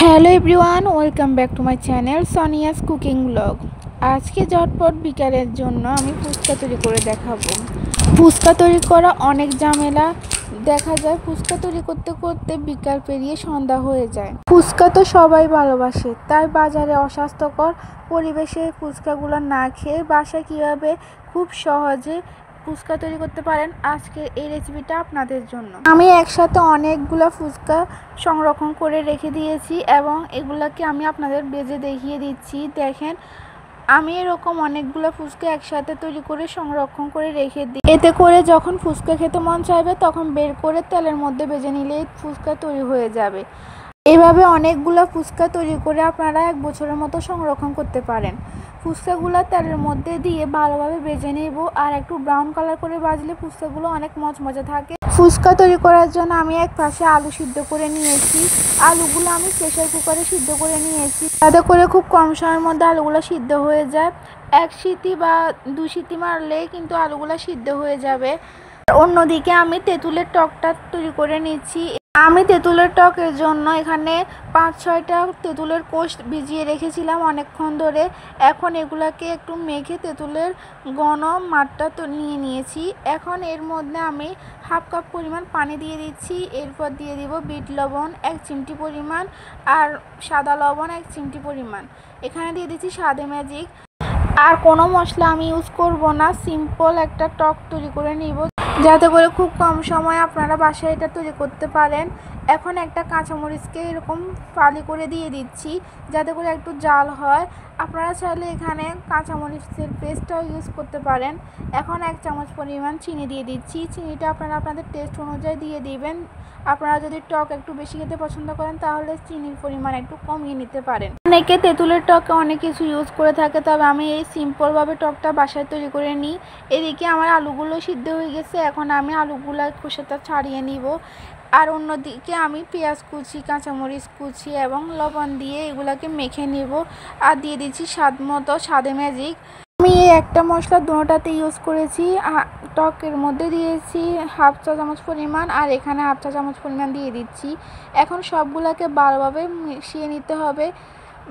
Hello everyone, welcome back to my channel Sonia's cooking blog. আজকে ঝটপট বিকালের জন্য আমি ফুচকা তৈরি করে দেখাবো। ফুচকা তৈরি করা অনেক ঝামেলা, দেখা যায় ফুচকা তৈরি করতে করতে বিকাল পেরিয়ে সন্ধ্যা হয়ে যায়। ফুচকা তো সবাই ভালোবাসে, তাই বাজারে অস্বাস্থ্যকর পরিবেশে ফুচকাগুলো না খেয়ে বাসায় কীভাবে খুব সহজে ফুচকা তৈরি করতে পারেন, আজকে এই রেসিপিটা আপনাদের জন্য। আমি একসাথে অনেকগুলো ফুচকা সংরক্ষণ করে রেখে দিয়েছি এবং এগুলাকে আমি আপনাদের ভেজে দেখিয়ে দিচ্ছি। দেখেন, আমি এরকম অনেকগুলো ফুচকা একসাথে তৈরি করে সংরক্ষণ করে রেখে দিই। এতে করে যখন ফুচকা খেতে মন চাইবে তখন বের করে তেলের মধ্যে ভেজে নিলেই ফুচকা তৈরি হয়ে যাবে। এভাবে অনেকগুলো ফুচকা তৈরি করে আপনারা 1 বছরের মতো সংরক্ষণ করতে পারেন। ফুচকাগুলো তেলের মধ্যে দিয়ে ভালোভাবে ভেজে নেব, আর একটু ব্রাউন কালার করে ভাজলে ফুচকাগুলো অনেক মচমচে থাকে। ফুচকা তৈরি করার জন্য আমি এক পাশে আলু সিদ্ধ করে নিয়েছি। আলুগুলো আমি প্রেসার কুকারে সিদ্ধ করে নিয়েছি, যাতে করে খুব কম সময়ের মধ্যে আলুগুলো সিদ্ধ হয়ে যায়। 1 সিটি বা 2 সিটি মারলেই কিন্তু আলুগুলো সিদ্ধ হয়ে যাবে। অন্যদিকে আমি তেঁতুলের টকটা তৈরি করে নিচ্ছি। আমি তেঁতুলের টকের জন্য এখানে 5-6টা তেঁতুলের কোষ ভিজিয়ে রেখেছিলাম অনেকক্ষণ ধরে। এখন এগুলাকে একটু মেখে তেঁতুলের ঘন মাঠটা তো নিয়ে নিয়েছি। এখন এর মধ্যে আমি 1/2 কাপ পরিমাণ পানি দিয়ে দিচ্ছি। এরপর দিয়ে দিব বিট লবণ 1 চিমটি পরিমাণ, আর সাদা লবণ 1 চিমটি পরিমাণ। এখানে দিয়ে দিচ্ছি স্বাদে ম্যাজিক। আর কোনো মশলা আমি ইউজ করব না, সিম্পল একটা টক তৈরি করে নিব, যাতে করে খুব কম সময়ে আপনারা বাসায় এটা তৈরি করতে পারেন। এখন একটা কাঁচামরিচকে এরকম ফালি করে দিয়ে দিচ্ছি, যাতে করে একটু জাল হয়। আপনারা চাইলে এখানে কাঁচামরিচের পেস্টটাও ইউজ করতে পারেন। এখন 1 চামচ পরিমাণ চিনি দিয়ে দিচ্ছি। চিনিটা আপনারা আপনাদের টেস্ট অনুযায়ী দিয়ে দিবেন। আপনারা যদি টক একটু বেশি খেতে পছন্দ করেন তাহলে চিনির পরিমাণ একটু কমিয়ে নিতে পারেন। অনেকে তেঁতুলের টকে অনেক কিছু ইউজ করে থাকে, তবে আমি এই সিম্পলভাবে টকটা বাসায় তৈরি করে নিই। এদিকে আমার আলুগুলো সিদ্ধ হয়ে গেছে, এখন আমি আলুগুলো খোসাটা ছাড়িয়ে নিব। আর অন্যদিকে আমি পেঁয়াজ কুচি, কাঁচামরিচ কুচি এবং লবণ দিয়ে এগুলাকে মেখে নিব। আর দিয়ে দিচ্ছি স্বাদ মতো স্বাদে ম্যাজিক। আমি এই একটা মশলা দুটোটাতে ইউজ করেছি। টকের মধ্যে দিয়েছি 1/2 চা চামচ পরিমাণ, আর এখানে 1/2 চা চামচ পরিমাণ দিয়ে দিচ্ছি। এখন সবগুলোকে ভালোভাবে মিশিয়ে নিতে হবে।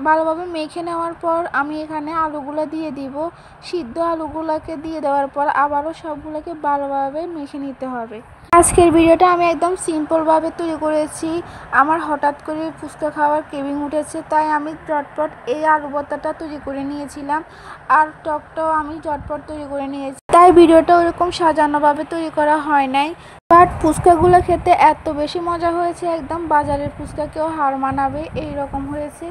ভালোভাবে মেখে নেওয়ার পর আমি এখানে আলুগুলো দিয়ে দিব। সিদ্ধ আলুগুলোকে দিয়ে দেওয়ার পর আবারও সবগুলোকে ভালোভাবে মেখে নিতে হবে। আজকের ভিডিওটা আমি একদম সিম্পলভাবে তৈরি করেছি। আমার হঠাৎ করে ফুচকা খাওয়ার ক্রেভিং উঠেছে, তাই আমি ঝটপট এই আলু ভর্তাটা তৈরি করে নিয়েছিলাম। আর টকটাও আমি ঝটপট তৈরি করে নিয়েছি, তাই ভিডিওটা ওরকম সাজানোভাবে তৈরি করা হয় নাই। বাট ফুচকাগুলো খেতে এত বেশি মজা হয়েছে, একদম বাজারের ফুচকাকেও হার মানাবে এই রকম হয়েছে।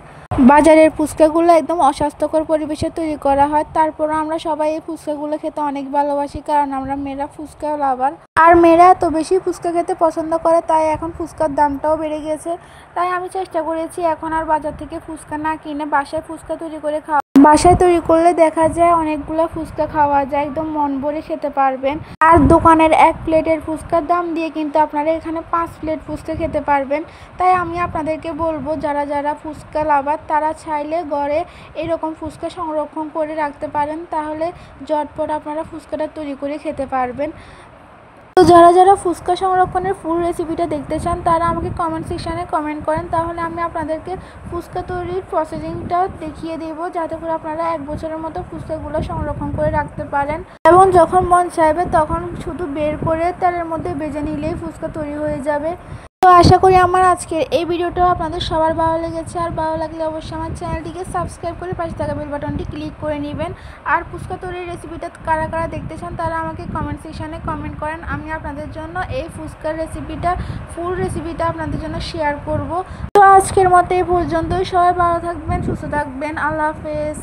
বাজারের ফুচকাগুলো একদম অস্বাস্থ্যকর পরিবেশে তৈরি করা হয়, তারপরও আমরা সবাই এই ফুচকাগুলো খেতে অনেক ভালোবাসি, কারণ আমরা মেয়েরা ফুচকা লাভার। আর মেয়েরা এত বেশি ফুচকা খেতে পছন্দ করে, তাই এখন ফুচকার দামটাও বেড়ে গেছে। তাই আমি চেষ্টা করেছি এখন আর বাজার থেকে ফুচকা না কিনে বাসায় ফুচকা তৈরি করে খাওয়া। বাসায় তৈরি করলে দেখা যায় অনেকগুলো ফুচকা খাওয়া যায়, একদম মন ভরে খেতে পারবেন। আর দোকানের 1 প্লেটের ফুচকার দাম দিয়ে কিন্তু আপনারা এখানে 5 প্লেট ফুচকা খেতে পারবেন। তাই আমি আপনাদেরকে বলবো, যারা যারা ফুচকা লাভার তারা চাইলে ঘরে এরকম ফুচকা সংরক্ষণ করে রাখতে পারেন, তাহলে ঝটপট আপনারা ফুচকাটা তৈরি করে খেতে পারবেন। তো যারা যারা ফুচকা সংরক্ষণের ফুল রেসিপিটা দেখতে চান তারা আমাকে কমেন্ট সেকশানে কমেন্ট করেন, তাহলে আমি আপনাদেরকে ফুচকা তৈরির প্রসেসিংটা দেখিয়ে দেবো, যাতে করে আপনারা 1 বছরের মতো ফুচকাগুলো সংরক্ষণ করে রাখতে পারেন। এবং যখন মন চাইবে তখন শুধু বের করে তেলের মধ্যে ভেজে নিলেই ফুচকা তৈরি হয়ে যাবে। তো আশা করি আমার আজকের এই ভিডিওটাও আপনাদের সবার ভালো লেগেছে। আর ভালো লাগলে অবশ্যই আমার চ্যানেলটিকে সাবস্ক্রাইব করে পাশে থাকা বেল বাটনটি ক্লিক করে নেবেন। আর ফুচকা তৈরির রেসিপিটা কারা কারা দেখতে চান তারা আমাকে কমেন্ট সেকশানে কমেন্ট করেন, আমি আপনাদের জন্য এই ফুচকার রেসিপিটা ফুল রেসিপিটা আপনাদের জন্য শেয়ার করব। তো আজকের মতো এই পর্যন্তই। সবাই ভালো থাকবেন, সুস্থ থাকবেন। আল্লাহ হাফেজ।